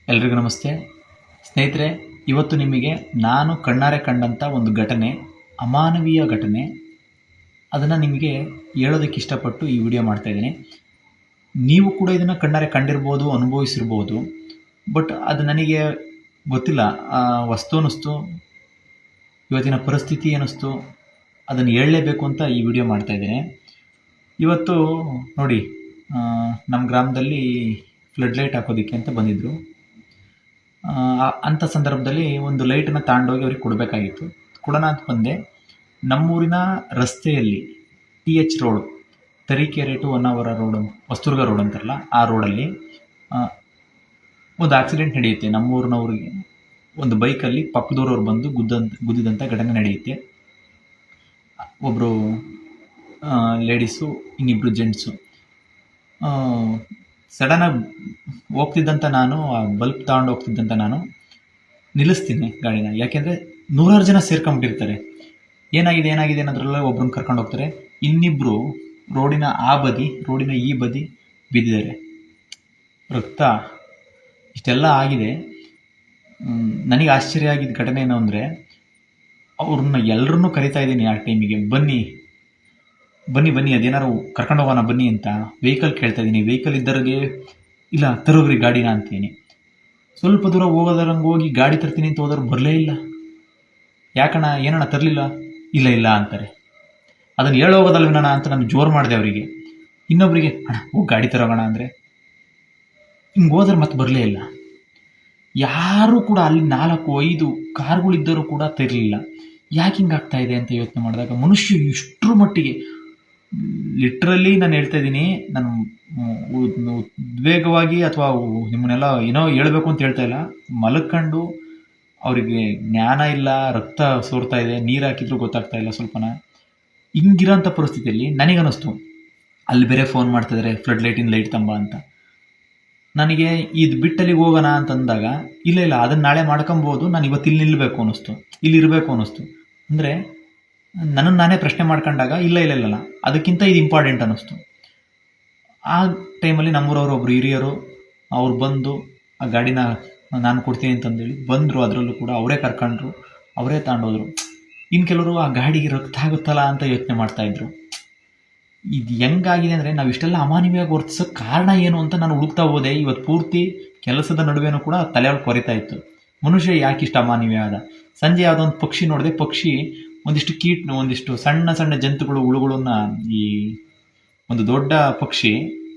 ಎಲ್ರಿಗೂ ನಮಸ್ತೆ ಸ್ನೇಹಿತರೆ. ಇವತ್ತು ನಿಮಗೆ ನಾನು ಕಣ್ಣಾರೆ ಕಂಡಂಥ ಒಂದು ಘಟನೆ, ಅಮಾನವೀಯ ಘಟನೆ, ಅದನ್ನು ನಿಮಗೆ ಹೇಳೋದಕ್ಕೆ ಇಷ್ಟಪಟ್ಟು ಈ ವಿಡಿಯೋ ಮಾಡ್ತಾಯಿದ್ದೀನಿ. ನೀವು ಕೂಡ ಇದನ್ನು ಕಣ್ಣಾರೆ ಕಂಡಿರ್ಬೋದು, ಅನುಭವಿಸಿರ್ಬೋದು. ಬಟ್ ಅದು ನನಗೆ ಗೊತ್ತಿಲ್ಲ, ವಸ್ತು ಅನ್ನಿಸ್ತು, ಇವತ್ತಿನ ಪರಿಸ್ಥಿತಿ ಅನ್ನಿಸ್ತು, ಅದನ್ನು ಹೇಳಲೇಬೇಕು ಅಂತ ಈ ವಿಡಿಯೋ ಮಾಡ್ತಾಯಿದ್ದೀನಿ. ಇವತ್ತು ನೋಡಿ, ನಮ್ಮ ಗ್ರಾಮದಲ್ಲಿ ಫ್ಲಡ್ ಲೈಟ್ ಹಾಕೋದಕ್ಕೆ ಅಂತ ಬಂದಿದ್ದರು. ಅಂಥ ಸಂದರ್ಭದಲ್ಲಿ ಒಂದು ಲೈಟನ್ನು ತಗೊಂಡೋಗಿ ಅವ್ರಿಗೆ ಕೊಡಬೇಕಾಗಿತ್ತು. ಕೊಡೋಣ ಅಂತ ಬಂದೆ. ನಮ್ಮೂರಿನ ರಸ್ತೆಯಲ್ಲಿ TH road, Tarikere to Honnavar road, Hosadurga road ಅಂತಾರಲ್ಲ, ಆ ರೋಡಲ್ಲಿ ಒಂದು ಆಕ್ಸಿಡೆಂಟ್ ನಡೆಯುತ್ತೆ. ನಮ್ಮೂರಿನವ್ರಿಗೆ ಒಂದು ಬೈಕಲ್ಲಿ ಪಕ್ಕದೂರವ್ರು ಬಂದು ಗುದ್ದಿದಂಥ ಘಟನೆ ನಡೆಯುತ್ತೆ. ಒಬ್ಬರು ಲೇಡೀಸು, ಇನ್ನಿಬ್ಬರು ಜೆಂಟ್ಸು. ಸಡನ್ನಾಗಿ ಹೋಗ್ತಿದ್ದಂಥ ನಾನು, ಆ ಬಲ್ಪ್ ತಗೊಂಡು ಹೋಗ್ತಿದ್ದಂಥ ನಾನು ನಿಲ್ಲಿಸ್ತೀನಿ ಗಾಡಿನ. ಯಾಕೆಂದರೆ 100 ಜನ ಸೇರ್ಕೊಂಬಿಟ್ಟಿರ್ತಾರೆ. ಏನಾಗಿದೆ ಅನ್ನೋದ್ರಲ್ಲ ಒಬ್ರನ್ನ ಕರ್ಕೊಂಡು ಹೋಗ್ತಾರೆ. ಇನ್ನಿಬ್ಬರು ರೋಡಿನ ಆ ಬದಿ, ರೋಡಿನ ಈ ಬದಿ ಬಿದ್ದಿದ್ದಾರೆ. ರಕ್ತ ಇಷ್ಟೆಲ್ಲ ಆಗಿದೆ. ನನಗೆ ಆಶ್ಚರ್ಯ ಆಗಿದ್ದ ಘಟನೆ ಏನು ಅಂದರೆ, ಅವ್ರನ್ನ ಎಲ್ಲರನ್ನೂ ಕರಿತಾ ಇದ್ದೀನಿ ಆ ಟೈಮಿಗೆ, ಬನ್ನಿ ಅದೇನಾರು ಕರ್ಕೊಂಡು ಹೋಗೋಣ ಬನ್ನಿ ಅಂತ. ವೆಹಿಕಲ್ ಕೇಳ್ತಾ ಇದ್ದೀನಿ. ವೆಹಿಕಲ್ ಇದ್ದವ್ರಿಗೆ ಇಲ್ಲ ತರೋಗ್ರಿ ಗಾಡಿನ ಅಂತೀನಿ. ಸ್ವಲ್ಪ ದೂರ ಹೋಗೋದ್ರಂಗೆ ಹೋಗಿ ಗಾಡಿ ತರ್ತೀನಿ ಅಂತ ಹೋದವ್ರು ಬರಲೇ ಇಲ್ಲ. ಯಾಕಣ್ಣ, ಏನಣ್ಣ ತರಲಿಲ್ಲ? ಇಲ್ಲ ಅಂತಾರೆ. ಅದನ್ನು ಹೇಳೋಗೋದಲ್ವೇನಣ್ಣ ಅಂತ ನಾನು ಜೋರು ಮಾಡಿದೆ ಅವರಿಗೆ. ಇನ್ನೊಬ್ಬರಿಗೆ ಅಣ್ಣ ಹೋಗಿ ಗಾಡಿ ತರೋಗೋಣ ಅಂದರೆ ಹಿಂಗೆ ಹೋದ್ರೆ ಮತ್ತೆ ಬರಲೇ ಇಲ್ಲ. ಯಾರೂ ಕೂಡ ಅಲ್ಲಿ 4-5 ಕಾರ್ಗಳಿದ್ದರೂ ಕೂಡ ತರಲಿಲ್ಲ. ಯಾಕೆ ಹಿಂಗಾಗ್ತಾ ಇದೆ ಅಂತ ಯೋಚನೆ ಮಾಡಿದಾಗ, ಮನುಷ್ಯ ಇಷ್ಟರ ಮಟ್ಟಿಗೆ ಲಿಟ್ರಲಿ ನಾನು ಹೇಳ್ತಾ ಇದ್ದೀನಿ, ನಾನು ಉದ್ವೇಗವಾಗಿ ಅಥವಾ ನಿಮ್ಮನ್ನೆಲ್ಲ ಏನೋ ಹೇಳಬೇಕು ಅಂತ ಹೇಳ್ತಾ ಇಲ್ಲ. ಮಲ್ಕೊಂಡು ಅವರಿಗೆ ಜ್ಞಾನ ಇಲ್ಲ, ರಕ್ತ ಸೋರ್ತಾ ಇದೆ, ನೀರು ಹಾಕಿದ್ರು ಗೊತ್ತಾಗ್ತಾ ಇಲ್ಲ ಸ್ವಲ್ಪನ. ಹಿಂಗಿರೋಂಥ ಪರಿಸ್ಥಿತಿಯಲ್ಲಿ ನನಗನ್ನಿಸ್ತು, ಅಲ್ಲಿ ಬೇರೆ ಫೋನ್ ಮಾಡ್ತಿದ್ದಾರೆ ಫ್ಲಡ್ ಲೈಟಿನ ಲೈಟ್ ತಂಬ ಅಂತ. ನನಗೆ ಇದು ಬಿಟ್ಟಲ್ಲಿಗೆ ಹೋಗೋಣ ಅಂತಂದಾಗ ಇಲ್ಲ ಅದನ್ನು ನಾಳೆ ಮಾಡ್ಕೊಬೋದು, ನಾನು ಇವತ್ತು ಇಲ್ಲಿ ನಿಲ್ಲಬೇಕು ಅನ್ನಿಸ್ತು, ಇಲ್ಲಿ ಇರಬೇಕು ಅನ್ನಿಸ್ತು. ಅಂದರೆ ನನ್ನನ್ನು ನಾನೇ ಪ್ರಶ್ನೆ ಮಾಡ್ಕೊಂಡಾಗ ಇಲ್ಲ ಅದಕ್ಕಿಂತ ಇದು ಇಂಪಾರ್ಟೆಂಟ್ ಅನ್ನಿಸ್ತು. ಆ ಟೈಮಲ್ಲಿ ನಮ್ಮೂರವರು ಒಬ್ಬರು ಹಿರಿಯರು ಅವ್ರು ಬಂದು ಆ ಗಾಡಿನ ನಾನು ಕೊಡ್ತೀನಿ ಅಂತಂದೇಳಿ ಬಂದರು. ಅದರಲ್ಲೂ ಕೂಡ ಅವರೇ ಕರ್ಕೊಂಡ್ರು, ಅವರೇ ತಗೊಂಡೋದ್ರು. ಇನ್ನು ಕೆಲವರು ಆ ಗಾಡಿಗೆ ರಕ್ತ ಆಗುತ್ತಲ್ಲ ಅಂತ ಯೋಚನೆ ಮಾಡ್ತಾಯಿದ್ರು. ಇದು ಹೆಂಗಾಗಿದೆ ಅಂದರೆ, ನಾವು ಇಷ್ಟೆಲ್ಲ ಅಮಾನವೀಯವಾಗಿ ವರ್ತಿಸೋಕ್ಕೆ ಕಾರಣ ಏನು ಅಂತ ನಾನು ಹುಡುಕ್ತಾ ಹೋದೆ. ಇವತ್ತು ಪೂರ್ತಿ ಕೆಲಸದ ನಡುವೆನೂ ಕೂಡ ತಲೆಯೊಳಗೆ ಕೊರಿತಾ ಇತ್ತು, ಮನುಷ್ಯ ಯಾಕೆ ಇಷ್ಟು ಅಮಾನವೀಯ ಆದ. ಸಂಜೆ ಯಾವುದೋ ಒಂದು ಪಕ್ಷಿ ನೋಡಿದೆ. ಪಕ್ಷಿ ಒಂದಿಷ್ಟು ಸಣ್ಣ ಜಂತುಗಳು, ಹುಳುಗಳನ್ನ, ಈ ಒಂದು ದೊಡ್ಡ ಪಕ್ಷಿ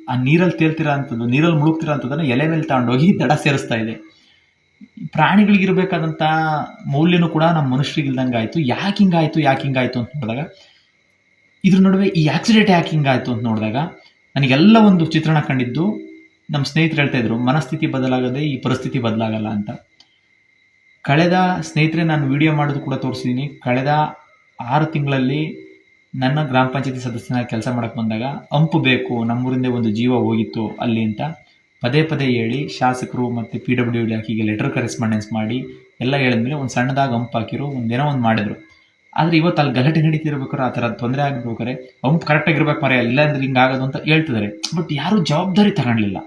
ಆ ನೀರಲ್ಲಿ ತೇಲ್ತಿರೋ ಅಂಥದ್ದು, ನೀರಲ್ಲಿ ಮುಳುಗ್ತಿರೋ ಅಂಥದ್ದನ್ನು ಎಲೆ ಮೇಲೆ ತಗೊಂಡೋಗಿ ದಡ ಸೇರಿಸ್ತಾ ಇದೆ. ಪ್ರಾಣಿಗಳಿಗಿರಬೇಕಾದಂಥ ಮೌಲ್ಯನೂ ಕೂಡ ನಮ್ಮ ಮನುಷ್ಯರಿಗಿಲ್ದಂಗೆ ಆಯಿತು. ಯಾಕೆ ಹಿಂಗಾಯಿತು ಅಂತ ನೋಡಿದಾಗ, ಇದ್ರ ನಡುವೆ ಈ ಆಕ್ಸಿಡೆಂಟ್ ಯಾಕೆ ಹಿಂಗಾಯಿತು ಅಂತ ನೋಡಿದಾಗ ನನಗೆಲ್ಲ ಒಂದು ಚಿತ್ರಣ ಕಂಡಿದ್ದು. ನಮ್ಮ ಸ್ನೇಹಿತರು ಹೇಳ್ತಾ ಇದ್ರು, ಮನಸ್ಥಿತಿ ಬದಲಾಗದೆ ಈ ಪರಿಸ್ಥಿತಿ ಬದಲಾಗಲ್ಲ ಅಂತ. ಕಳೆದ ಸ್ನೇಹಿತರೆ, ನಾನು ವಿಡಿಯೋ ಮಾಡೋದು ಕೂಡ ತೋರಿಸಿದ್ದೀನಿ. ಕಳೆದ 6 ತಿಂಗಳಲ್ಲಿ ನನ್ನ ಗ್ರಾಮ ಪಂಚಾಯತಿ ಸದಸ್ಯನಾಗಿ ಕೆಲಸ ಮಾಡೋಕ್ಕೆ ಬಂದಾಗ ಹಂಪು ಬೇಕು, ನಮ್ಮೂರಿಂದ ಒಂದು ಜೀವ ಹೋಗಿತ್ತು ಅಲ್ಲಿ ಅಂತ ಪದೇ ಹೇಳಿ ಶಾಸಕರು ಮತ್ತು PWD ಇಲಾಖೆಗೆ ಲೆಟರ್ ಕರೆಸ್ಪಾಂಡೆನ್ಸ್ ಮಾಡಿ ಎಲ್ಲ ಹೇಳಿದ್ಮೇಲೆ ಒಂದು ಸಣ್ಣದಾಗಿ ಹಂಪು ಹಾಕಿರೋ, ಒಂದೇನೋ ಒಂದು ಮಾಡಿದ್ರು. ಆದರೆ ಇವತ್ತು ಅಲ್ಲಿ ಗಲಾಟೆ ನಡೀತಿರ್ಬೇಕಾದ್ರೆ, ಆ ಥರ ತೊಂದರೆ ಆಗಿರ್ಬೇಕಾದ್ರೆ ಹಂಪು ಕರೆಕ್ಟಾಗಿರ್ಬೇಕು ಮರೆ, ಇಲ್ಲ ಅಂದರೆ ಹಿಂಗಾಗೋದು ಅಂತ ಹೇಳ್ತಿದ್ದಾರೆ. ಬಟ್ ಯಾರೂ ಜವಾಬ್ದಾರಿ ತಗೊಳ್ಳಿಲ್ಲ.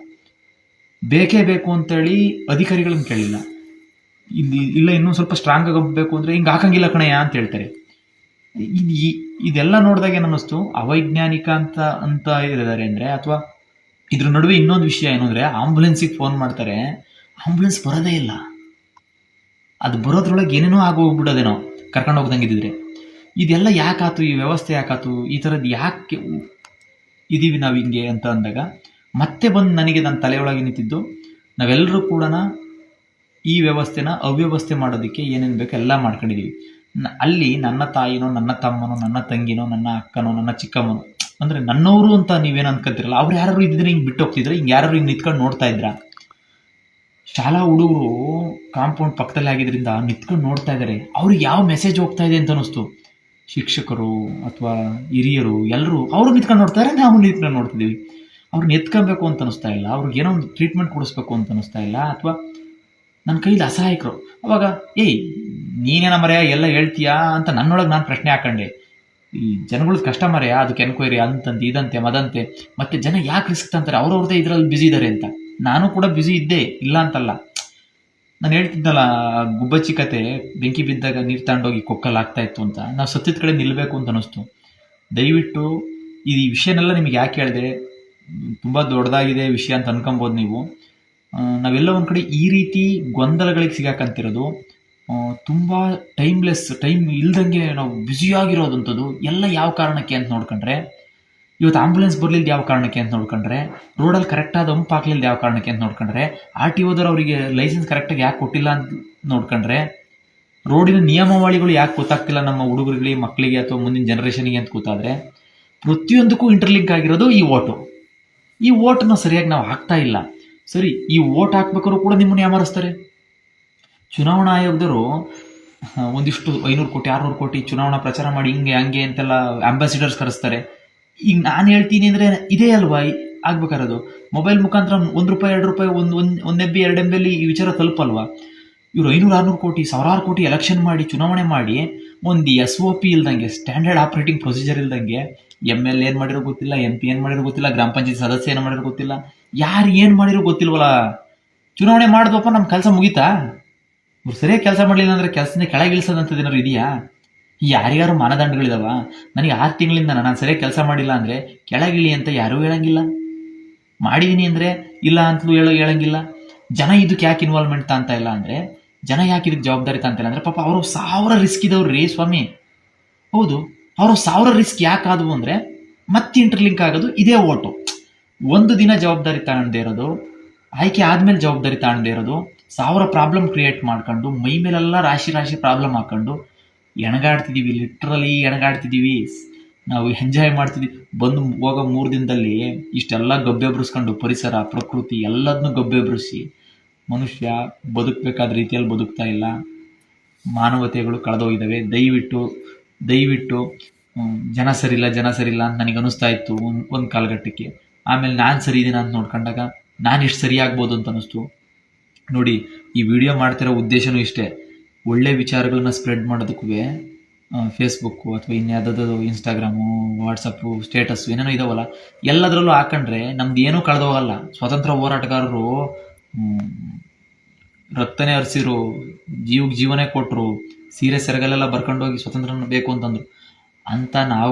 ಬೇಕೇ ಬೇಕು ಅಂತೇಳಿ ಅಧಿಕಾರಿಗಳನ್ನ ಕೇಳಿಲ್ಲ. ಇಲ್ಲ ಇನ್ನೂ ಸ್ವಲ್ಪ ಸ್ಟ್ರಾಂಗ್ ಆಗಿ ಬೇಕು ಅಂದರೆ ಹಿಂಗೆ ಹಾಕಂಗಿಲ್ಲ ಕಣಯ್ಯ ಅಂತ ಹೇಳ್ತಾರೆ. ಇದೆಲ್ಲ ನೋಡಿದಾಗ ಏನನ್ನಿಸ್ತು, ಅವೈಜ್ಞಾನಿಕ ಅಂತ ಇದ್ದಾರೆ ಅಂದರೆ, ಅಥವಾ ಇದ್ರ ನಡುವೆ ಇನ್ನೊಂದು ವಿಷಯ ಏನು ಅಂದರೆ, ಆಂಬುಲೆನ್ಸಿಗೆ ಫೋನ್ ಮಾಡ್ತಾರೆ, ಆಂಬುಲೆನ್ಸ್ ಬರೋದೇ ಇಲ್ಲ. ಅದು ಬರೋದ್ರೊಳಗೆ ಏನೇನೋ ಆಗೋಗ್ಬಿಡೋದೇನೋ ಕರ್ಕೊಂಡು ಹೋಗ್ದಂಗಿದ್ದಿದ್ರೆ. ಇದೆಲ್ಲ ಯಾಕಾಯ್ತು, ಈ ವ್ಯವಸ್ಥೆ ಯಾಕಾಯ್ತು, ಈ ಥರದ್ದು ಯಾಕೆ ಇದ್ದೀವಿ ನಾವು ಹಿಂಗೆ ಅಂತ ಅಂದಾಗ ಮತ್ತೆ ಬಂದು ನನಗೆ ನನ್ನ ತಲೆಯೊಳಗೆ ನಿಂತಿದ್ದು, ನಾವೆಲ್ಲರೂ ಕೂಡ ಈ ವ್ಯವಸ್ಥೆನ ಅವ್ಯವಸ್ಥೆ ಮಾಡೋದಕ್ಕೆ ಏನೇನು ಬೇಕು ಎಲ್ಲ ಮಾಡ್ಕೊಂಡಿದ್ದೀವಿ. ಅಲ್ಲಿ ನನ್ನ ತಾಯಿನೋ, ನನ್ನ ತಮ್ಮನೋ, ನನ್ನ ತಂಗಿನೋ, ನನ್ನ ಅಕ್ಕನೋ, ನನ್ನ ಚಿಕ್ಕಮ್ಮನೋ, ಅಂದರೆ ನನ್ನವರು ಅಂತ ನೀವೇನು ಅನ್ಕೊತಿರಲ್ಲ, ಅವ್ರು ಯಾರು ಇದ್ದಿದ್ರೆ ಹಿಂಗೆ ಬಿಟ್ಟು ಹೋಗ್ತಿದ್ರೆ, ಹಿಂಗೆ ಯಾರು ಹಿಂಗೆ ನಿಂತ್ಕೊಂಡು ನೋಡ್ತಾ ಇದ್ರ. ಶಾಲಾ ಹುಡುಗರು ಕಾಂಪೌಂಡ್ ಪಕ್ಕದಲ್ಲಿ ಆಗಿದ್ದರಿಂದ ನಿಂತ್ಕೊಂಡು ನೋಡ್ತಾ ಇದ್ದಾರೆ. ಅವ್ರಿಗೆ ಯಾವ ಮೆಸೇಜ್ ಹೋಗ್ತಾ ಇದೆ ಅಂತ ಅನ್ನಿಸ್ತು. ಶಿಕ್ಷಕರು ಅಥವಾ ಹಿರಿಯರು ಎಲ್ಲರೂ ಅವರು ನಿಂತ್ಕೊಂಡು ನೋಡ್ತಾರೆ, ನಾವು ನಿಂತ್ಕೊಂಡು ನೋಡ್ತಿದ್ದೀವಿ. ಅವ್ರನ್ನ ಎತ್ಕೊಬೇಕು ಅಂತ ಅನ್ನಿಸ್ತಾ ಇಲ್ಲ, ಅವ್ರಿಗೆ ಏನೋ ಒಂದು ಟ್ರೀಟ್ಮೆಂಟ್ ಕೊಡಿಸ್ಬೇಕು ಅಂತ ಅನ್ನಿಸ್ತಾ ಇಲ್ಲ, ಅಥವಾ ನನ್ನ ಕೈಲಿ ಅಸಹಾಯಕರು. ಅವಾಗ ನೀನೇನ ಮರೆಯ ಎಲ್ಲ ಹೇಳ್ತೀಯಾ ಅಂತ ನನ್ನೊಳಗೆ ನಾನು ಪ್ರಶ್ನೆ ಹಾಕೊಂಡೆ. ಈ ಜನಗಳದ್ದು ಕಷ್ಟ ಮರೆಯ, ಅದಕ್ಕೆ ಎನ್ಕ್ವೈರಿ ಅಂತಂತೆ ಇದಂತೆ ಮದಂತೆ, ಮತ್ತು ಜನ ಯಾಕೆ ರಿಸ್ಕ್ ತಂತಾರೆ, ಅವ್ರವ್ರದ್ದೇ ಇದರಲ್ಲಿ ಬ್ಯುಸಿ ಇದ್ದಾರೆ ಅಂತ. ನಾನು ಕೂಡ ಬ್ಯುಸಿ ಇದ್ದೆ, ಇಲ್ಲ ಅಂತಲ್ಲ. ನಾನು ಹೇಳ್ತಿದ್ದಲ್ಲ, ಗುಬ್ಬಚ್ಚಿ ಕತೆ, ಬೆಂಕಿ ಬಿದ್ದಾಗ ನೀರು ತಗೊಂಡೋಗಿ ಕೊಕ್ಕಲ್ಲಿ ಆಗ್ತಾ ಇತ್ತು ಅಂತ. ನಾವು ಸತ್ಯದ ಕಡೆ ನಿಲ್ಲಬೇಕು ಅಂತ ಅನಿಸ್ತು. ದಯವಿಟ್ಟು ಈ ವಿಷಯನೆಲ್ಲ ನಿಮಗೆ ಯಾಕೆ ಹೇಳಿದೆ, ತುಂಬ ದೊಡ್ಡದಾಗಿದೆ ವಿಷಯ ಅಂತ ಅನ್ಕೊಬೋದು ನೀವು. ನಾವೆಲ್ಲ ಒಂದು ಕಡೆ ಈ ರೀತಿ ಗೊಂದಲಗಳಿಗೆ ಸಿಗಾಕಂತಿರೋದು, ತುಂಬ ಟೈಮ್ ಇಲ್ದಂಗೆ ನಾವು ಬ್ಯುಸಿಯಾಗಿರೋದಂಥದ್ದು ಎಲ್ಲ ಯಾವ ಕಾರಣಕ್ಕೆ ಅಂತ ನೋಡ್ಕೊಂಡ್ರೆ, ಇವತ್ತು ಆಂಬುಲೆನ್ಸ್ ಬರಲಿಲ್ಲ ಯಾವ ಕಾರಣಕ್ಕೆ ಅಂತ ನೋಡ್ಕೊಂಡ್ರೆ, ರೋಡಲ್ಲಿ ಕರೆಕ್ಟಾದ ಹಂಪ್ ಹಾಕ್ಲಿಲ್ಲ ಯಾವ ಕಾರಣಕ್ಕೆ ಅಂತ ನೋಡ್ಕೊಂಡ್ರೆ, RTOದವ್ರು ಅವರಿಗೆ ಲೈಸೆನ್ಸ್ ಕರೆಕ್ಟಾಗಿ ಯಾಕೆ ಕೊಟ್ಟಿಲ್ಲ ಅಂತ ನೋಡ್ಕೊಂಡ್ರೆ, ರೋಡಿನ ನಿಯಮಾವಳಿಗಳು ಯಾಕೆ ಗೊತ್ತಾಗ್ತಿಲ್ಲ ನಮ್ಮ ಹುಡುಗರಿಗೆ, ಮಕ್ಕಳಿಗೆ ಅಥವಾ ಮುಂದಿನ ಜನ್ರೇಷನಿಗೆ ಅಂತ ಕೂತಾದ್ರೆ, ಪ್ರತಿಯೊಂದಕ್ಕೂ ಇಂಟರ್ಲಿಂಕ್ ಆಗಿರೋದು ಈ ಓಟು. ಈ ಓಟನ್ನು ಸರಿಯಾಗಿ ನಾವು ಹಾಕ್ತಾ ಇಲ್ಲ. ಸರಿ, ಈ ಓಟ್ ಹಾಕ್ಬೇಕಾದ್ರೂ ಕೂಡ ನಿಮ್ಮನ್ನು ಯಾಮಾರಿಸ್ತಾರೆ. ಚುನಾವಣಾ ಆಯೋಗದವರು ಒಂದಿಷ್ಟು 500 ಕೋಟಿ 600 ಕೋಟಿ ಚುನಾವಣಾ ಪ್ರಚಾರ ಮಾಡಿ ಹಿಂಗೆ ಹಂಗೆ ಅಂತೆಲ್ಲ ಅಂಬಾಸಿಡರ್ಸ್ ಕರೆಸ್ತಾರೆ. ಈಗ ನಾನು ಹೇಳ್ತೀನಿ ಅಂದರೆ ಇದೇ ಅಲ್ವಾ ಆಗ್ಬೇಕಾರದು. ಮೊಬೈಲ್ ಮುಖಾಂತರ ₹1 ₹2 ಒಂದು MB 2 MBಯಲ್ಲಿ ಈ ವಿಚಾರ ತಲುಪಲ್ವಾ? ಇವರು 500 600 ಕೋಟಿ ಸಾವಿರಾರು ಕೋಟಿ ಎಲೆಕ್ಷನ್ ಮಾಡಿ ಚುನಾವಣೆ ಮಾಡಿ ಒಂದು SOP ಇಲ್ದಂಗೆ, ಸ್ಟ್ಯಾಂಡರ್ಡ್ ಆಪರೇಟಿಂಗ್ ಪ್ರೊಸೀಜರ್ ಇಲ್ದಂಗೆ, ML ಏನು ಮಾಡಿರೋ ಗೊತ್ತಿಲ್ಲ, MP ಏನು ಮಾಡಿರೋ ಗೊತ್ತಿಲ್ಲ, ಗ್ರಾಮ ಪಂಚಾಯತ್ ಸದಸ್ಯ ಏನು ಮಾಡಿರೋ ಗೊತ್ತಿಲ್ಲ, ಯಾರು ಏನು ಮಾಡಿರೋ ಗೊತ್ತಿಲ್ವಲ್ಲ. ಚುನಾವಣೆ ಮಾಡಿದ್ವಪ್ಪ, ನಮ್ಮ ಕೆಲಸ ಮುಗೀತಾ? ಇವ್ರು ಸರಿಯಾಗಿ ಕೆಲಸ ಮಾಡಲಿಲ್ಲ ಅಂದರೆ ಕೆಲಸದಿಂದ ಕೆಳಗಿಳಿಸೋದಂಥದ್ದು ಏನಾದ್ರು ಇದೆಯಾ? ಯಾರ್ಯಾರು ಮಾನದಂಡಗಳಿದಾವ? ನನಗೆ 6 ತಿಂಗಳಿಂದ ನಾನು ಸರಿಯಾಗಿ ಕೆಲಸ ಮಾಡಿಲ್ಲ ಅಂದರೆ ಕೆಳಗಿಳಿ ಅಂತ ಯಾರೂ ಹೇಳಂಗಿಲ್ಲ. ಮಾಡಿದ್ದೀನಿ ಅಂದರೆ ಇಲ್ಲ ಅಂತಲೂ ಹೇಳಂಗಿಲ್ಲ. ಜನ ಇದಕ್ಕೆ ಯಾಕೆ ಇನ್ವಾಲ್ವ್ಮೆಂಟ್ ಅಂತ ಇಲ್ಲ ಅಂದರೆ, ಜನ ಯಾಕೆ ಇದಕ್ಕೆ ಜವಾಬ್ದಾರಿ ತಾಂತಿಲ್ಲ ಅಂದರೆ, ಪಾಪ ಅವರು 1000 ರಿಸ್ಕ್ ಇದ್ದವ್ರು ರೀ ಸ್ವಾಮಿ. ಹೌದು, ಅವರು 1000 ರಿಸ್ಕ್ ಯಾಕೆ ಆದವು ಅಂದರೆ ಮತ್ತೆ ಇಂಟರ್ಲಿಂಕ್ ಆಗೋದು ಇದೇ ಓಟು. ಒಂದು ದಿನ ಜವಾಬ್ದಾರಿ ತಗೊಳ್ಳದೇ ಇರೋದು, ಆಯ್ಕೆ ಆದಮೇಲೆ ಜವಾಬ್ದಾರಿ ತಗೊಳ್ಳದೇ ಇರೋದು, 1000 ಪ್ರಾಬ್ಲಮ್ ಕ್ರಿಯೇಟ್ ಮಾಡ್ಕೊಂಡು ಮೈ ಮೇಲೆಲ್ಲ ರಾಶಿ ಪ್ರಾಬ್ಲಮ್ ಹಾಕೊಂಡು ಎಣಗಾಡ್ತಿದ್ದೀವಿ. ಲಿಟ್ರಲಿ ಎಣಗಾಡ್ತಿದ್ದೀವಿ. ನಾವು ಎಂಜಾಯ್ ಮಾಡ್ತಿದ್ದೀವಿ. ಬಂದು ಹೋಗೋ 3 ದಿನದಲ್ಲಿ ಇಷ್ಟೆಲ್ಲ ಗಬ್ಬೆಬ್ರಿಸ್ಕೊಂಡು ಪರಿಸರ, ಪ್ರಕೃತಿ ಎಲ್ಲದನ್ನೂ ಗಬ್ಬೆಬ್ರಿಸಿ ಮನುಷ್ಯ ಬದುಕಬೇಕಾದ ರೀತಿಯಲ್ಲಿ ಬದುಕ್ತಾ ಇಲ್ಲ. ಮಾನವತೆಗಳು ಕಳೆದೋಗಿದ್ದಾವೆ. ದಯವಿಟ್ಟು ಜನ ಸರಿಲ್ಲ ಅಂತ ನನಗೆ ಅನಿಸ್ತಾ ಇತ್ತು ಒಂದು ಕಾಲಘಟ್ಟಕ್ಕೆ. ಆಮೇಲೆ ನಾನು ಸರಿ ಇದ್ದೀನಿ ಅಂತ ನೋಡ್ಕೊಂಡಾಗ ನಾನು ಎಷ್ಟು ಸರಿಯಾಗ್ಬೋದು ಅಂತ ಅನ್ನಿಸ್ತು. ನೋಡಿ, ಈ ವಿಡಿಯೋ ಮಾಡ್ತಿರೋ ಉದ್ದೇಶನೂ ಇಷ್ಟೇ, ಒಳ್ಳೆ ವಿಚಾರಗಳನ್ನ ಸ್ಪ್ರೆಡ್ ಮಾಡೋದಕ್ಕೂ ಫೇಸ್ಬುಕ್ಕು ಅಥವಾ ಇನ್ಯಾವುದಾದ್ರು ಇನ್ಸ್ಟಾಗ್ರಾಮು, ವಾಟ್ಸಪ್ಪು, ಸ್ಟೇಟಸ್ಸು ಏನೇನೋ ಇದಾವಲ್ಲ, ಎಲ್ಲದರಲ್ಲೂ ಹಾಕೊಂಡ್ರೆ ನಮ್ದು ಏನೂ ಕಳೆದೋಗಲ್ಲ. ಸ್ವತಂತ್ರ ಹೋರಾಟಗಾರರು ರಕ್ತನೇ ಹರಿಸಿರು, ಜೀವನೇ ಕೊಟ್ಟರು, ಸೀರೆ ಸೆರಗಲೆಲ್ಲ ಬರ್ಕೊಂಡೋಗಿ ಸ್ವತಂತ್ರ ಬೇಕು ಅಂತಂದರು.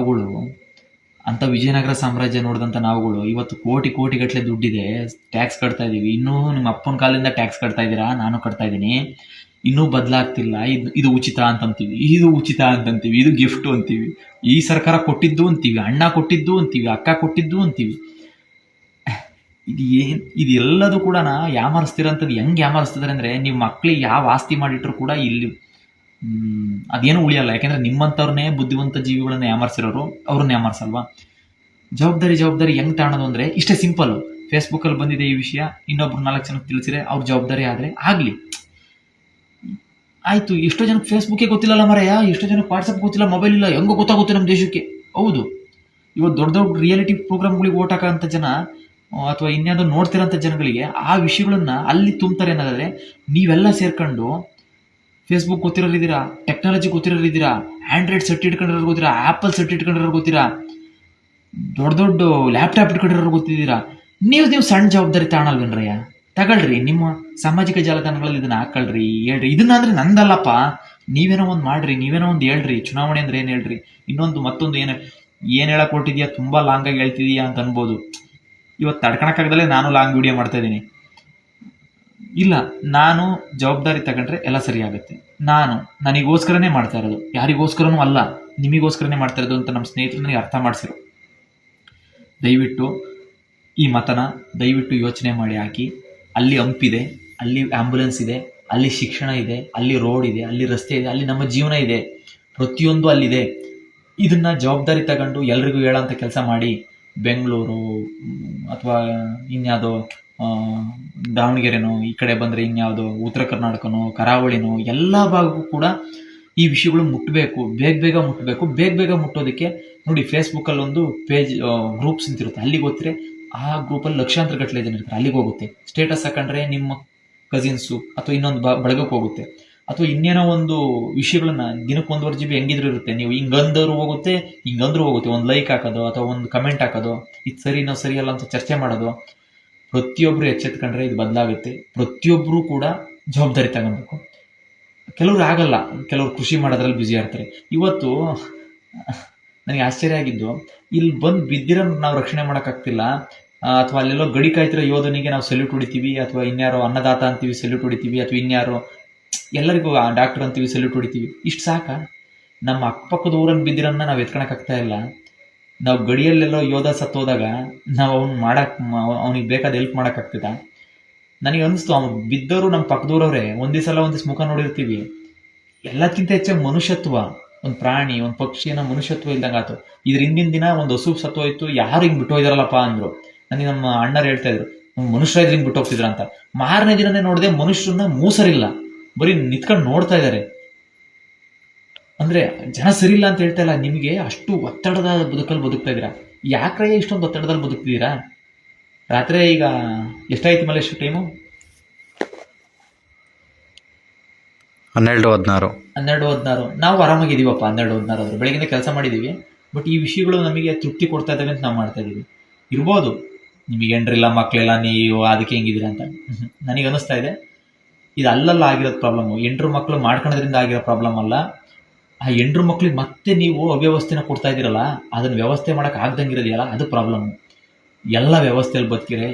ಅಂಥ ವಿಜಯನಗರ ಸಾಮ್ರಾಜ್ಯ ನೋಡಿದಂಥ ನಾವುಗಳು ಇವತ್ತು ಕೋಟಿ ಗಟ್ಟಲೆ ದುಡ್ಡಿದೆ, ಟ್ಯಾಕ್ಸ್ ಕಟ್ತಾ ಇದ್ದೀವಿ. ಇನ್ನೂ ನಿಮ್ಮ ಅಪ್ಪನ ಕಾಲದಿಂದ ಟ್ಯಾಕ್ಸ್ ಕಟ್ತಾ ಇದ್ದೀರಾ, ನಾನು ಕಟ್ತಾ ಇದ್ದೀನಿ, ಇನ್ನೂ ಬದಲಾಗ್ತಿಲ್ಲ. ಇದು ಉಚಿತ ಅಂತಂತೀವಿ, ಇದು ಗಿಫ್ಟು ಅಂತೀವಿ, ಈ ಸರ್ಕಾರ ಕೊಟ್ಟಿದ್ದು ಅಂತೀವಿ, ಅಣ್ಣ ಕೊಟ್ಟಿದ್ದು ಅಂತೀವಿ, ಅಕ್ಕ ಕೊಟ್ಟಿದ್ದು ಅಂತೀವಿ. ಇದು ಎಲ್ಲದೂ ಕೂಡ ಯಾಮಾರಿಸ್ತಿರೋಂಥದ್ದು. ಹೆಂಗೆ ಯಾಮಾರಿಸ್ತಿದ್ದಾರೆ ಅಂದರೆ, ನೀವು ಮಕ್ಕಳಿಗೆ ಯಾವ ಆಸ್ತಿ ಮಾಡಿಟ್ರು ಕೂಡ ಇಲ್ಲಿ ಅದೇನು ಉಳಿಯಲ್ಲ. ಯಾಕೆಂದರೆ ನಿಮ್ಮಂಥವ್ರನ್ನೇ ಬುದ್ಧಿವಂತ ಜೀವಿಗಳನ್ನ ಯಾಮಾರಿಸಿರೋರು ಅವ್ರನ್ನ ಯಾಮಾರಿಸಲ್ವಾ? ಜವಾಬ್ದಾರಿ ಹೆಂಗೆ ತಾಣೋದು ಅಂದರೆ ಇಷ್ಟೇ ಸಿಂಪಲ್ಲು. ಫೇಸ್ಬುಕ್ಕಲ್ಲಿ ಬಂದಿದೆ ಈ ವಿಷಯ, ಇನ್ನೊಬ್ರು 4 ಜನಕ್ಕೆ ತಿಳಿಸಿದ್ರೆ ಅವ್ರ ಜವಾಬ್ದಾರಿ ಆದರೆ ಆಗಲಿ, ಆಯಿತು. ಎಷ್ಟೋ ಜನಕ್ಕೆ ಫೇಸ್ಬುಕ್ಕೇ ಗೊತ್ತಿಲ್ಲಲ್ಲ ಮರೆಯ, ಎಷ್ಟೋ ಜನಕ್ಕೆ ವಾಟ್ಸಪ್ ಗೊತ್ತಿಲ್ಲ, ಮೊಬೈಲ್ ಇಲ್ಲ, ಹೆಂಗೋ ಗೊತ್ತಾಗುತ್ತೆ ನಮ್ಮ ದೇಶಕ್ಕೆ. ಹೌದು, ಇವತ್ತು ದೊಡ್ಡ ರಿಯಾಲಿಟಿ ಪ್ರೋಗ್ರಾಮ್ಗಳಿಗೆ ಓಟ್ ಹಾಕೋಂಥ ಜನ ಅಥವಾ ಇನ್ಯಾವುದೋ ನೋಡ್ತಿರೋಂಥ ಜನಗಳಿಗೆ ಆ ವಿಷಯಗಳನ್ನ ಅಲ್ಲಿ ತುಂಬ್ತಾರೆ. ಅನ್ನೋದಾದರೆ ನೀವೆಲ್ಲ ಸೇರ್ಕೊಂಡು ಫೇಸ್ಬುಕ್ ಗೊತ್ತಿರೋರಿದ್ದೀರಾ, ಟೆಕ್ನಾಲಜಿ ಗೊತ್ತಿರೋರಿದ್ದೀರಾ, ಆ್ಯಂಡ್ರಾಯ್ಡ್ ಸೆಟ್ ಇಟ್ಕೊಂಡಿರೋರು ಗೊತ್ತಿರಾ, ಆ್ಯಪಲ್ ಸೆಟ್ ಇಟ್ಕೊಂಡಿರೋರು ಗೊತ್ತಿರಾ, ದೊಡ್ಡ ಲ್ಯಾಪ್ಟಾಪ್ ಇಟ್ಕೊಂಡಿರೋರು ಗೊತ್ತಿದ್ದೀರಾ. ನೀವು ಸಣ್ಣ ಜವಾಬ್ದಾರಿ ತಾಣಲ್ವೇನ್ರಯ್ಯ? ತಗೊಳ್ರಿ, ನಿಮ್ಮ ಸಾಮಾಜಿಕ ಜಾಲತಾಣಗಳಲ್ಲಿ ಇದನ್ನು ಹಾಕೊಳ್ರಿ, ಹೇಳ್ರಿ. ಇದನ್ನ ಅಂದರೆ ನಂದಲ್ಲಪ್ಪ, ನೀವೇನೋ ಒಂದು ಮಾಡ್ರಿ, ನೀವೇನೋ ಒಂದು ಹೇಳ್ರಿ. ಚುನಾವಣೆ ಅಂದರೆ ಏನು ಹೇಳ್ರಿ, ಮತ್ತೊಂದು ಏನು ಹೇಳಕ್ಕೆ ಹೊರಟಿದ್ಯಾ, ತುಂಬ ಲಾಂಗಾಗಿ ಹೇಳ್ತಿದೀಯಾ ಅಂತ ಅನ್ಬೋದು. ಇವತ್ತು ತಡ್ಕೊಳಕ್ಕಾಗದಲ್ಲೇ ನಾನು ಲಾಂಗ್ ವಿಡಿಯೋ ಮಾಡ್ತಾಯಿದ್ದೀನಿ. ಇಲ್ಲ, ನಾನು ಜವಾಬ್ದಾರಿ ತಗೊಂಡ್ರೆ ಎಲ್ಲ ಸರಿಯಾಗುತ್ತೆ. ನನಗೋಸ್ಕರನೇ ಮಾಡ್ತಾ ಇರೋದು, ಯಾರಿಗೋಸ್ಕರನೂ ಅಲ್ಲ, ನಿಮಗೋಸ್ಕರನೇ ಮಾಡ್ತಾ ಇರೋದು ಅಂತ ನಮ್ಮ ಸ್ನೇಹಿತರು ನನಗೆ ಅರ್ಥ ಮಾಡಿಸಿರು. ದಯವಿಟ್ಟು ಈ ಮತನ ಯೋಚನೆ ಮಾಡಿ ಹಾಕಿ. ಅಲ್ಲಿ ಹಂಪಿದೆ, ಅಲ್ಲಿ ಆ್ಯಂಬುಲೆನ್ಸ್ ಇದೆ, ಅಲ್ಲಿ ಶಿಕ್ಷಣ ಇದೆ, ಅಲ್ಲಿ ರೋಡ್ ಇದೆ, ಅಲ್ಲಿ ರಸ್ತೆ ಇದೆ, ಅಲ್ಲಿ ನಮ್ಮ ಜೀವನ ಇದೆ, ಪ್ರತಿಯೊಂದು ಅಲ್ಲಿದೆ. ಇದನ್ನು ಜವಾಬ್ದಾರಿ ತಗೊಂಡು ಎಲ್ರಿಗೂ ಹೇಳೋಂಥ ಕೆಲಸ ಮಾಡಿ. ಬೆಂಗಳೂರು ಅಥವಾ ಇನ್ಯಾವುದೋ ದಾವಣಗೆರೆನೋ, ಈ ಕಡೆ ಬಂದರೆ ಇನ್ಯಾವುದೋ ಉತ್ತರ ಕರ್ನಾಟಕನೋ, ಕರಾವಳಿನೋ, ಎಲ್ಲ ಭಾಗಕ್ಕೂ ಕೂಡ ಈ ವಿಷಯಗಳು ಮುಟ್ಟಬೇಕು, ಬೇಗ ಮುಟ್ಟೋದಕ್ಕೆ ನೋಡಿ. ಫೇಸ್ಬುಕ್ಕಲ್ಲಿ ಒಂದು ಪೇಜ್ ಗ್ರೂಪ್ಸ್ ಅಂತಿರುತ್ತೆ, ಅಲ್ಲಿಗೆ ಹೋಗ್ತಾರೆ. ಆ ಗ್ರೂಪಲ್ಲಿ ಲಕ್ಷಾಂತರ ಗಟ್ಟಲೆ ಜನ ಇರ್ತಾರೆ, ಅಲ್ಲಿಗೆ ಹೋಗುತ್ತೆ. ಸ್ಟೇಟಸ್ ಹಾಕೊಂಡ್ರೆ ನಿಮ್ಮ ಕಸಿನ್ಸು ಅಥವಾ ಇನ್ನೊಂದು ಬಳಗಕ್ಕೆ ಹೋಗುತ್ತೆ. ಅಥವಾ ಇನ್ನೇನೋ ಒಂದು ವಿಷಯಗಳನ್ನ ದಿನಕ್ಕೆ 1.5 GB ಹೆಂಗಿದ್ರು ಇರುತ್ತೆ. ನೀವು ಹಿಂಗಂದ್ರೂ ಹೋಗುತ್ತೆ, ಒಂದು ಲೈಕ್ ಹಾಕೋದು ಅಥವಾ ಒಂದು ಕಮೆಂಟ್ ಹಾಕೋದು, ಇದು ಸರಿಯಲ್ಲ ಅಂತ ಚರ್ಚೆ ಮಾಡೋದು. ಪ್ರತಿಯೊಬ್ಬರು ಎಚ್ಚೆತ್ಕೊಂಡ್ರೆ ಇದು ಬದಲಾಗುತ್ತೆ. ಪ್ರತಿಯೊಬ್ಬರೂ ಕೂಡ ಜವಾಬ್ದಾರಿ ತಗೊಬೇಕು. ಕೆಲವ್ರು ಆಗಲ್ಲ, ಕೆಲವ್ರು ಕೃಷಿ ಮಾಡೋದ್ರಲ್ಲಿ ಬ್ಯುಸಿ ಇರ್ತಾರೆ. ಇವತ್ತು ನನಗೆ ಆಶ್ಚರ್ಯ ಆಗಿದ್ದು, ಇಲ್ಲಿ ಬಂದು ಬಿದ್ದಿರೋ ನಾವು ರಕ್ಷಣೆ ಮಾಡೋಕ್ಕಾಗ್ತಿಲ್ಲ, ಅಥವಾ ಅಲ್ಲೆಲ್ಲೋ ಗಡಿ ಕಾಯ್ತಿರೋ ಯೋಧನಿಗೆ ನಾವು ಸಲ್ಯೂಟ್ ಹೊಡಿತೀವಿ, ಅಥವಾ ಇನ್ಯಾರೋ ಅನ್ನದಾತ ಅಂತೀವಿ ಸಲ್ಯೂಟ್ ಹೊಡಿತೀವಿ, ಅಥವಾ ಇನ್ಯಾರೋ ಎಲ್ಲರಿಗೂ ಡಾಕ್ಟರ್ ಅಂತೀವಿ ಸಲ್ಯೂಟ್ ಹೊಡಿತೀವಿ. ಇಷ್ಟು ಸಾಕ? ನಮ್ಮ ಅಕ್ಕಪಕ್ಕದ ಊರಲ್ಲಿ ಬಿದ್ದಿರೋನ್ನ ನಾವು ಎತ್ಕೊಳಕ್ಕಾಗ್ತಾ ಇಲ್ಲ. ನಾವು ಗಡಿಯಲ್ಲೆಲ್ಲೋ ಯೋಧ ಸತ್ತೋದಾಗ ನಾವು ಅವ್ನಿಗೆ ಬೇಕಾದ ಹೆಲ್ಪ್ ಮಾಡೋಕ್ಕಾಗ್ತದ? ನನಗೆ ಅನಿಸ್ತು, ಅವ್ನು ಬಿದ್ದವರು ನಮ್ಮ ಪಕ್ಕದೂರವ್ರೆ. ಒಂದಿವ್ಸ ಮುಖ ನೋಡಿರ್ತೀವಿ. ಎಲ್ಲಕ್ಕಿಂತ ಹೆಚ್ಚಾಗಿ ಮನುಷ್ಯತ್ವ, ಒಂದು ಪ್ರಾಣಿ, ಒಂದು ಪಕ್ಷಿನ ಮನುಷ್ಯತ್ವ ಇಲ್ದಂಗೆ ಆಯ್ತು. ಇದ್ರ ಹಿಂದಿನ ದಿನ ಒಂದು ಹಸು ಸತ್ತೋಯ್ತು, ಯಾರು ಹಿಂಗೆ ಬಿಟ್ಟು ಹೋಯ್ದಾರಲ್ಲಪ್ಪ ಅಂದರು. ನನಗೆ ನಮ್ಮ ಅಣ್ಣರು ಹೇಳ್ತಾ ಇದ್ರು, ಮನುಷ್ಯರ ಇದ್ರ ಹಿಂಗೆ ಬಿಟ್ಟು ಹೋಗ್ತಿದ್ರ ಅಂತ. ಮಾರನೇ ದಿನನೇ ನೋಡಿದೆ ಮನುಷ್ಯರನ್ನ ಮೂಸರಿಲ್ಲ, ಬರೀ ನಿಂತ್ಕೊಂಡು ನೋಡ್ತಾ ಇದ್ದಾರೆ. ಅಂದ್ರೆ ಜನ ಸರಿ ಇಲ್ಲ ಅಂತ ಹೇಳ್ತಾ ಇಲ್ಲ, ನಿಮಗೆ ಅಷ್ಟು ಒತ್ತಡದ ಬದುಕಲ್ಲಿ ಬದುಕ್ತಾ ಇದ್ದೀರಾ. ಯಾಕ್ರೆ ಇಷ್ಟೊಂದು ಒತ್ತಡದಲ್ಲಿ ಬದುಕ್ತಿದ್ದೀರಾ? ರಾತ್ರಿ ಈಗ ಎಷ್ಟಾಯ್ತು ಮಲ್ಲೇಶ್ ಟೈಮು? 12:16. ನಾವು ಆರಾಮಾಗಿದ್ದೀವಪ್ಪ. 12:16 ಆದ್ರೆ ಬೆಳಗಿಂದ ಕೆಲಸ ಮಾಡಿದ್ದೀವಿ. ಬಟ್ ಈ ವಿಷಯಗಳು ನಮಗೆ ತೃಪ್ತಿ ಕೊಡ್ತಾ ಇದ್ದಾವೆ ಅಂತ ನಾವು ಮಾಡ್ತಾ ಇದ್ದೀವಿ. ಇರ್ಬೋದು ನಿಮಗೆ ಹೆಂಡ್ರಿಲ್ಲ, ಮಕ್ಕಳಿಲ್ಲ, ನೀವು ಅದಕ್ಕೆ ಹೆಂಗಿದ್ದೀರಾ ಅಂತ. ನನಗೆ ಅನಿಸ್ತಾ ಇದೆ ಇದು ಅಲ್ಲಲ್ಲ ಆಗಿರೋದು ಪ್ರಾಬ್ಲಮ್ಮು. ಹೆಂಡ್ರು ಮಕ್ಕಳು ಮಾಡ್ಕೊಳೋದ್ರಿಂದ ಆಗಿರೋ ಪ್ರಾಬ್ಲಮ್ ಅಲ್ಲ. ಆ ಹೆಂಡ್ರು ಮಕ್ಳಿಗೆ ಮತ್ತೆ ನೀವು ಅವ್ಯವಸ್ಥೆನ ಕೊಡ್ತಾ ಇದ್ದೀರಲ್ಲ, ಅದನ್ನ ವ್ಯವಸ್ಥೆ ಮಾಡೋಕೆ ಆಗ್ದಂಗಿರೋದಿಲ್ಲ, ಅದು ಪ್ರಾಬ್ಲಮ್ಮು. ಎಲ್ಲ ವ್ಯವಸ್ಥೆಯಲ್ಲಿ ಬದುಕಿರೆ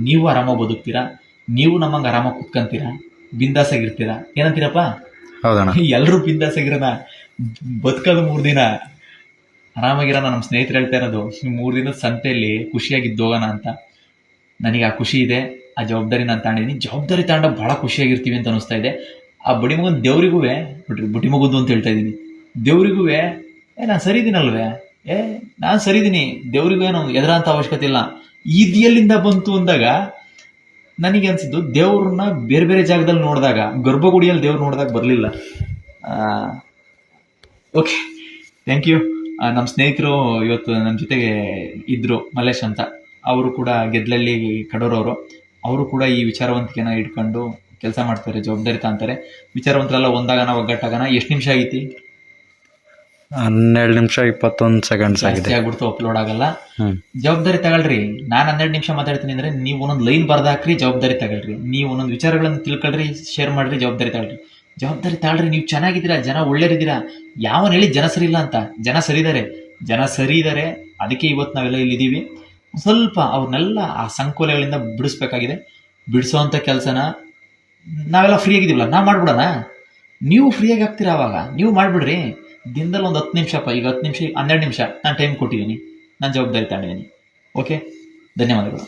ನೀವು ಆರಾಮಾಗಿ ಬದುಕ್ತೀರಾ, ನೀವು ನಮ್ಮಂಗೆ ಆರಾಮಾಗಿ ಕುತ್ಕೊಂತೀರಾ, ಬಿಂದಾಸಾಗಿರ್ತೀರಾ. ಏನಂತೀರಪ್ಪ? ಹೌದಣ್ಣ. ಎಲ್ಲರೂ ಬಿಂದಾಸಾಗಿರೋಣ, ಬದುಕೋದು 3 ದಿನ ಆರಾಮಾಗಿರೋಣ. ನಮ್ಮ ಸ್ನೇಹಿತರು ಹೇಳ್ತಾ ಇರೋದು 3 ದಿನದ ಸಂತೆಯಲ್ಲಿ ಖುಷಿಯಾಗಿದ್ದೋಗೋಣ ಅಂತ. ನನಗೆ ಆ ಖುಷಿ ಇದೆ, ಆ ಜವಾಬ್ದಾರಿ ನಾನು ತಾಂಡಿದ್ದೀನಿ. ಜವಾಬ್ದಾರಿ ತಾಂಡಾಗ ಭಾಳ ಖುಷಿಯಾಗಿರ್ತೀವಿ ಅಂತ ಅನಿಸ್ತಾ ಇದೆ. ಆ ಬಡಿ ಮಗನ ದೇವ್ರಿಗೂ ಬಿಡ್ರಿ, ಬುಡಿ ಮಗುದು ಅಂತ ಹೇಳ್ತಾ ಇದ್ದೀನಿ, ದೇವ್ರಿಗೂ ನಾನು ಸರಿದ್ದೀನಲ್ವೇ, ನಾನು ಸರಿದ್ದೀನಿ, ದೇವ್ರಿಗೂ ಏನು ಎದುರಂತ ಅವಶ್ಯಕತೆ ಇಲ್ಲ. ಈದಿಯಲ್ಲಿಂದ ಬಂತು ಅಂದಾಗ ನನಗೆ ಅನಿಸಿದ್ದು, ದೇವ್ರನ್ನ ಬೇರೆ ಬೇರೆ ಜಾಗದಲ್ಲಿ ನೋಡಿದಾಗ, ಗರ್ಭಗುಡಿಯಲ್ಲಿ ದೇವ್ರು ನೋಡಿದಾಗ ಬರಲಿಲ್ಲ. Okay, thank you. ನಮ್ಮ ಸ್ನೇಹಿತರು ಇವತ್ತು ನನ್ನ ಜೊತೆಗೆ ಇದ್ದರು, ಮಲ್ಲೇಶ್ ಅಂತ. ಅವರು ಕೂಡ ಗೆದ್ಲಳ್ಳಿ ಕಡೋರವರು. ಅವರು ಕೂಡ ಈ ವಿಚಾರವಂತಿಕೆನ ಇಟ್ಕೊಂಡು ಕೆಲಸ ಮಾಡ್ತಾರೆ, ಜವಾಬ್ದಾರಿ ತಾಂತಾರೆ. ವಿಚಾರವಂತರೆಲ್ಲ ಒಂದಾಗನ ಒಗ್ಗಟ್ಟಾಗನ. ಎಷ್ಟು ನಿಮಿಷ ಆಗೈತಿ? 12 ನಿಮಿಷ 21 ಸೆಕೆಂಡ್ಸ್ ಆಗಿದೆ. ಆಗ್ಬಿಡ್ತು, ಅಪ್ಲೋಡ್ ಆಗಲ್ಲ. ಜವಾಬ್ದಾರಿ ತಗೊಳ್ರಿ. ನಾನು 12 ನಿಮಿಷ ಮಾತಾಡ್ತೀನಿ ಅಂದ್ರೆ ನೀವು ಒಂದೊಂದು ಲೈನ್ ಬರ್ದಾಕ್ರಿ, ಜವಾಬ್ದಾರಿ ತಗೊಳ್ರಿ. ನೀವು ಒಂದೊಂದು ವಿಚಾರಗಳನ್ನು ತಿಳ್ಕೊಳ್ರಿ, ಶೇರ್ ಮಾಡ್ರಿ, ಜವಾಬ್ದಾರಿ ತಗೊಳ್ರಿ. ಜವಾಬ್ದಾರಿ ತಗೊಳ್ರಿ. ನೀವು ಚೆನ್ನಾಗಿದ್ದೀರಾ, ಜನ ಒಳ್ಳೆಯರಿದ್ದೀರಾ. ಯಾವನ್ ಹೇಳಿ ಜನ ಸರಿ ಇಲ್ಲ ಅಂತ? ಜನ ಸರಿ ಇದ್ದಾರೆ. ಅದಕ್ಕೆ ಇವತ್ತು ನಾವೆಲ್ಲ ಇಲ್ಲಿದ್ದೀವಿ. ಸ್ವಲ್ಪ ಅವ್ರನ್ನೆಲ್ಲ ಆ ಸಂಕೋಲೆಗಳಿಂದ ಬಿಡಿಸ್ಬೇಕಾಗಿದೆ. ಬಿಡಿಸೋವಂಥ ಕೆಲಸನ ನಾವೆಲ್ಲ ಫ್ರೀ ಆಗಿದ್ದೀವಲ್ಲ, ನಾವು ಮಾಡ್ಬಿಡೋಣ. ನೀವು ಫ್ರೀಯಾಗಿ ಆಗ್ತೀರಾ, ಅವಾಗ ನೀವು ಮಾಡಿಬಿಡ್ರಿ. ದಿನದಲ್ಲಿ ಒಂದು 10 ನಿಮಿಷಪ್ಪ, ಈಗ 10 ನಿಮಿಷ 12 ನಿಮಿಷ ನಾನು ಟೈಮ್ ಕೊಟ್ಟಿದ್ದೀನಿ, ನಾನು ಜವಾಬ್ದಾರಿ ತಗೊಂಡಿದ್ದೀನಿ. ಓಕೆ, ಧನ್ಯವಾದಗಳು.